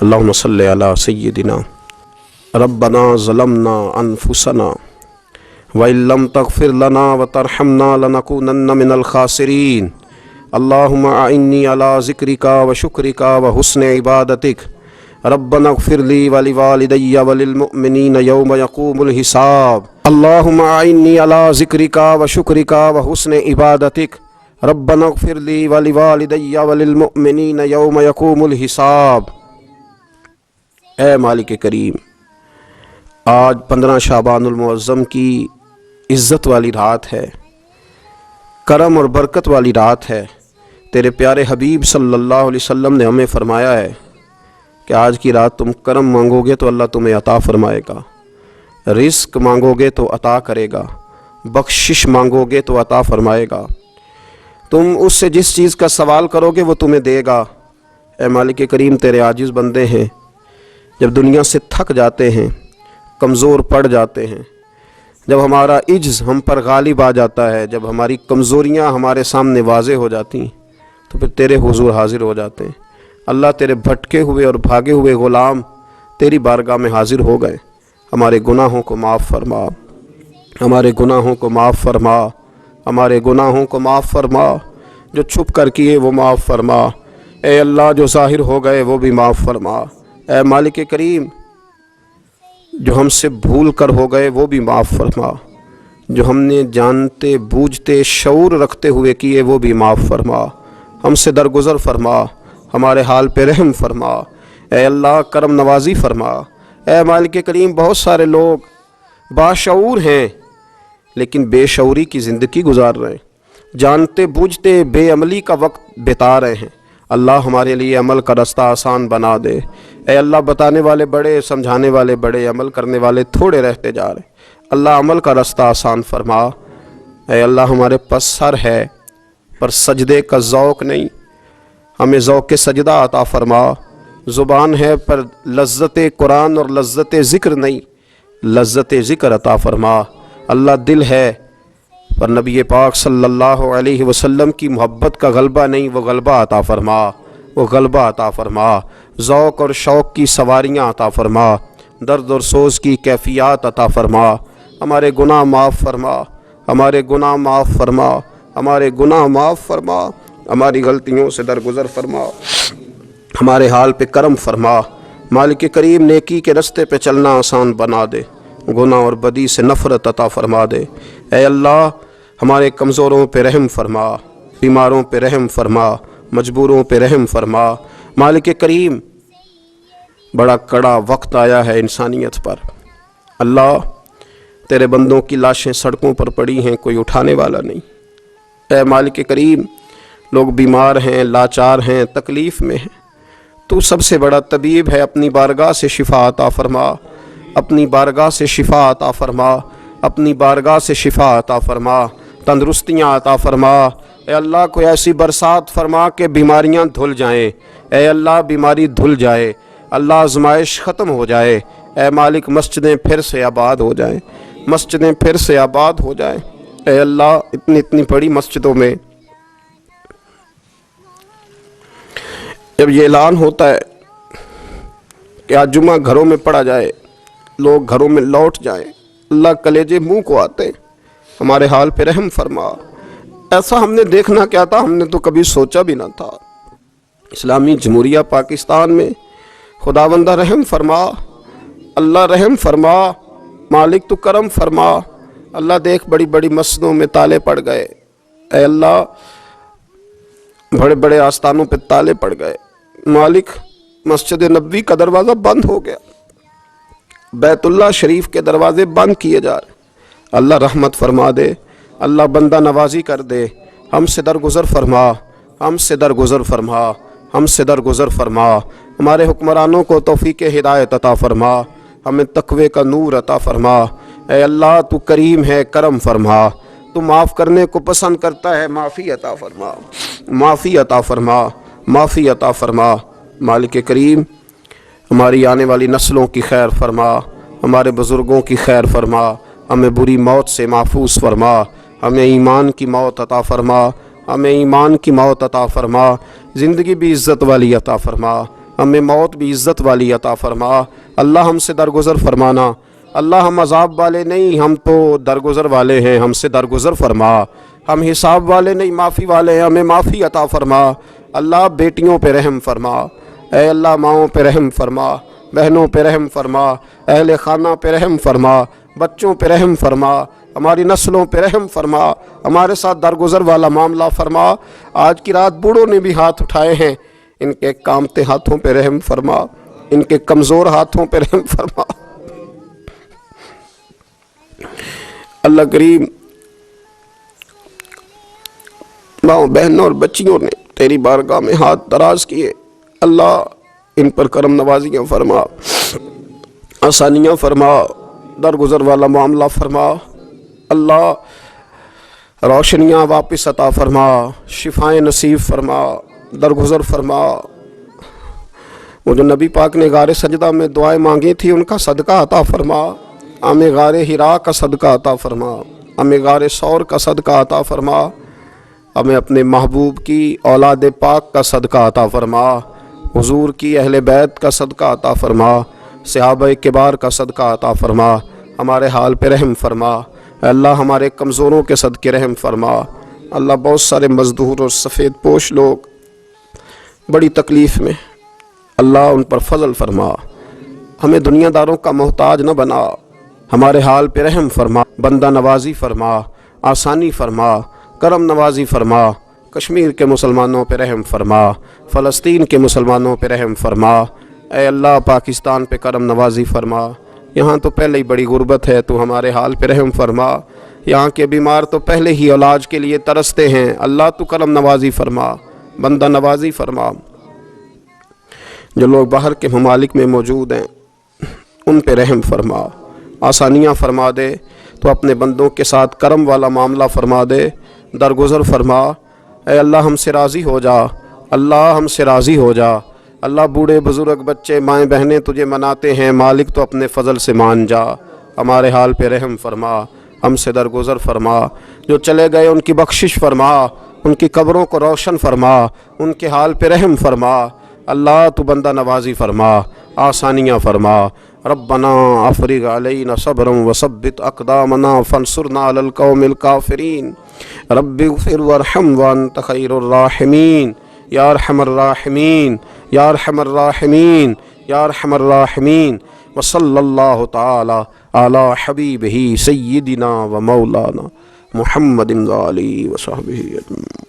اللہم صلی علی سیدنا ربنا ظلمنا انفسنا وَإِن لَّمْ تَغْفِرْ لَنَا وَتَرْحَمْنَا لَنَكُونَنَّ مِنَ الْخَاسِرِينَ اللہم اعنی علی ذکرک وشکرک وحسن عبادتک ربنا اغفر لی ولوالدی وللمؤمنین یوم یقوم الحساب اللہم اعنی علی ذکرک وشکرک وحسن عبادتک ربنا اغفر لی ولوالدی وللمؤمنین یوم یقوم الحساب۔ اے مالک کریم، آج 15 شعبان المعظم کی عزت والی رات ہے، کرم اور برکت والی رات ہے۔ تیرے پیارے حبیب صلی اللہ علیہ وسلم نے ہمیں فرمایا ہے کہ آج کی رات تم کرم مانگو گے تو اللہ تمہیں عطا فرمائے گا، رزق مانگو گے تو عطا کرے گا، بخشش مانگو گے تو عطا فرمائے گا، تم اس سے جس چیز کا سوال کرو گے وہ تمہیں دے گا۔ اے مالک کریم، تیرے عاجز بندے ہیں، جب دنیا سے تھک جاتے ہیں، کمزور پڑ جاتے ہیں، جب ہمارا عجز ہم پر غالب آ جاتا ہے، جب ہماری کمزوریاں ہمارے سامنے واضح ہو جاتی ہیں تو پھر تیرے حضور حاضر ہو جاتے ہیں۔ اللہ، تیرے بھٹکے ہوئے اور بھاگے ہوئے غلام تیری بارگاہ میں حاضر ہو گئے۔ ہمارے گناہوں کو معاف فرما، ہمارے گناہوں کو معاف فرما، ہمارے گناہوں کو معاف فرما، جو چھپ کر کیے وہ معاف فرما۔ اے اللہ، جو ظاہر ہو گئے وہ بھی معاف فرما۔ اے مالک کریم، جو ہم سے بھول کر ہو گئے وہ بھی معاف فرما، جو ہم نے جانتے بوجھتے شعور رکھتے ہوئے کیے وہ بھی معاف فرما۔ ہم سے درگزر فرما، ہمارے حال پہ رحم فرما۔ اے اللہ، کرم نوازی فرما۔ اے مالک کریم، بہت سارے لوگ باشعور ہیں لیکن بے شعوری کی زندگی گزار رہے ہیں، جانتے بوجھتے بے عملی کا وقت بتا رہے ہیں۔ اللہ، ہمارے لیے عمل کا رستہ آسان بنا دے۔ اے اللہ، بتانے والے بڑے، سمجھانے والے بڑے، عمل کرنے والے تھوڑے رہتے جا رہے۔ اللہ، عمل کا رستہ آسان فرما۔ اے اللہ، ہمارے پاس سر ہے پر سجدے کا ذوق نہیں، ہمیں ذوق سجدہ عطا فرما۔ زبان ہے پر لذت قرآن اور لذت ذکر نہیں، لذت ذکر عطا فرما۔ اللہ، دل ہے پر نبی پاک صلی اللہ علیہ وسلم کی محبت کا غلبہ نہیں، وہ غلبہ عطا فرما، وہ غلبہ عطا فرما۔ ذوق اور شوق کی سواریاں عطا فرما، درد اور سوز کی کیفیات عطا فرما۔ ہمارے گناہ معاف فرما، ہمارے گناہ معاف فرما، ہمارے گناہ معاف فرما، ہماری غلطیوں سے درگزر فرما، ہمارے حال پہ کرم فرما۔ مالک کریم، نیکی کے رستے پہ چلنا آسان بنا دے، گناہ اور بدی سے نفرت عطا فرما دے۔ اے اللہ، ہمارے کمزوروں پہ رحم فرما، بیماروں پہ رحم فرما، مجبوروں پہ رحم فرما۔ مالک کریم، بڑا کڑا وقت آیا ہے انسانیت پر۔ اللہ، تیرے بندوں کی لاشیں سڑکوں پر پڑی ہیں، کوئی اٹھانے والا نہیں۔ اے مالک کریم، لوگ بیمار ہیں، لاچار ہیں، تکلیف میں ہیں، تو سب سے بڑا طبیب ہے، اپنی بارگاہ سے شفا عطا فرما، اپنی بارگاہ سے شفا عطا فرما، اپنی بارگاہ سے شفا عطا فرما، تندرستیاں عطا فرما۔ اے اللہ، کوئی ایسی برسات فرما کہ بیماریاں دھل جائیں۔ اے اللہ، بیماری دھل جائے، اللہ، آزمائش ختم ہو جائے۔ اے مالک، مسجدیں پھر سے آباد ہو جائیں، مسجدیں پھر سے آباد ہو جائیں۔ اے اللہ، اتنی بڑی مسجدوں میں جب یہ اعلان ہوتا ہے کہ آج جمعہ گھروں میں پڑھا جائے، لوگ گھروں میں لوٹ جائیں، اللہ، کلیجے منہ کو آتے۔ ہمارے حال پہ رحم فرما۔ ایسا ہم نے دیکھنا کیا تھا، ہم نے تو کبھی سوچا بھی نہ تھا۔ اسلامی جمہوریہ پاکستان میں خداوندہ رحم فرما، اللہ رحم فرما، مالک تو کرم فرما۔ اللہ، دیکھ بڑی بڑی مسجدوں میں تالے پڑ گئے۔ اے اللہ، بڑے بڑے آستانوں پہ تالے پڑ گئے۔ مالک، مسجد نبوی کا دروازہ بند ہو گیا، بیت اللہ شریف کے دروازے بند کیے جا رہے۔ اللہ، رحمت فرما دے، اللہ، بندہ نوازی کر دے، ہم سے درگزر فرما، ہم سے درگزر فرما، ہم سے درگزر فرما۔ ہمارے حکمرانوں کو توفیق ہدایت عطا فرما، ہمیں تقوی کا نور عطا فرما۔ اے اللہ، تو کریم ہے، کرم فرما، تو معاف کرنے کو پسند کرتا ہے، معافی عطا فرما، معافی عطا فرما، معافی عطا فرما۔ مالک کریم، ہماری آنے والی نسلوں کی خیر فرما، ہمارے بزرگوں کی خیر فرما، ہمیں بری موت سے محفوظ فرما، ہمیں ایمان کی موت عطا فرما، ہمیں ایمان کی موت عطا فرما، زندگی بھی عزت والی عطا فرما۔ ہمیں موت بھی عزت والی عطا فرما۔ اللہ ہم سے درگزر فرمانا، اللہ ہم عذاب والے نہیں، ہم تو درگزر والے ہیں، ہم سے درگزر فرما۔ ہم حساب والے نہیں، معافی والے ہیں، ہمیں معافی عطا فرما۔ اللہ بیٹیوں پہ رحم فرما، اے اللہ ماؤں پہ رحم فرما، بہنوں پہ رحم فرما، اہل خانہ پہ رحم فرما، بچوں پہ رحم فرما، ہماری نسلوں پہ رحم فرما، ہمارے ساتھ درگزر والا معاملہ فرما۔ آج کی رات بوڑھوں نے بھی ہاتھ اٹھائے ہیں، ان کے کامتے ہاتھوں پہ رحم فرما، ان کے کمزور ہاتھوں پہ رحم فرما۔ اللہ کریم، ماؤں بہنوں اور بچیوں نے تیری بارگاہ میں ہاتھ دراز کیے، اللہ ان پر کرم نوازیاں فرما، آسانیاں فرما، درگزر والا معاملہ فرما۔ اللہ روشنیاں واپس عطا فرما، شفائیں نصیب فرما، درگزر فرما۔ وہ جو نبی پاک نے غار سجدہ میں دعائیں مانگی تھی ان کا صدقہ عطا فرما، ہمیں غار حرا کا صدقہ عطا فرما، ہمیں غار ثور کا صدقہ عطا فرما، ہمیں اپنے محبوب کی اولاد پاک کا صدقہ عطا فرما، حضور کی اہل بیت کا صدقہ عطا فرما، صحابہ کبار کا صدقہ عطا فرما، ہمارے حال پہ رحم فرما۔ اے اللہ ہمارے کمزوروں کے صدقے رحم فرما۔ اللہ بہت سارے مزدور اور سفید پوش لوگ بڑی تکلیف میں، اللہ ان پر فضل فرما، ہمیں دنیا داروں کا محتاج نہ بنا، ہمارے حال پہ رحم فرما، بندہ نوازی فرما، آسانی فرما، کرم نوازی فرما، کشمیر کے مسلمانوں پہ رحم فرما، فلسطین کے مسلمانوں پہ رحم فرما۔ اے اللہ پاکستان پہ کرم نوازی فرما، یہاں تو پہلے ہی بڑی غربت ہے، تو ہمارے حال پہ رحم فرما، یہاں کے بیمار تو پہلے ہی علاج کے لیے ترستے ہیں، اللہ تو کرم نوازی فرما، بندہ نوازی فرما۔ جو لوگ باہر کے ممالک میں موجود ہیں ان پہ رحم فرما، آسانیاں فرما دے، تو اپنے بندوں کے ساتھ کرم والا معاملہ فرما دے، درگزر فرما۔ اے اللہ ہم سے راضی ہو جا، اللہ ہم سے راضی ہو جا۔ اللہ بوڑھے بزرگ بچے مائیں بہنیں تجھے مناتے ہیں، مالک تو اپنے فضل سے مان جا، ہمارے حال پہ رحم فرما، ہم سے درگزر فرما۔ جو چلے گئے ان کی بخشش فرما، ان کی قبروں کو روشن فرما، ان کے حال پہ رحم فرما۔ اللہ تو بندہ نوازی فرما، آسانیاں فرما۔ ربنا افرغ علینا صبرا وثبت اقدامنا فانصرنا علی القوم الکافرین۔ رب اغفر وارحم وانت خیر الراحمین، یا ارحم الراحمین، یا ارحم الراحمین، یا ارحم الراحمین۔ وصلی اللہ تعالی علی حبیبہ سیدنا و مولانا محمد و آلہ و صحبہ اجمعین۔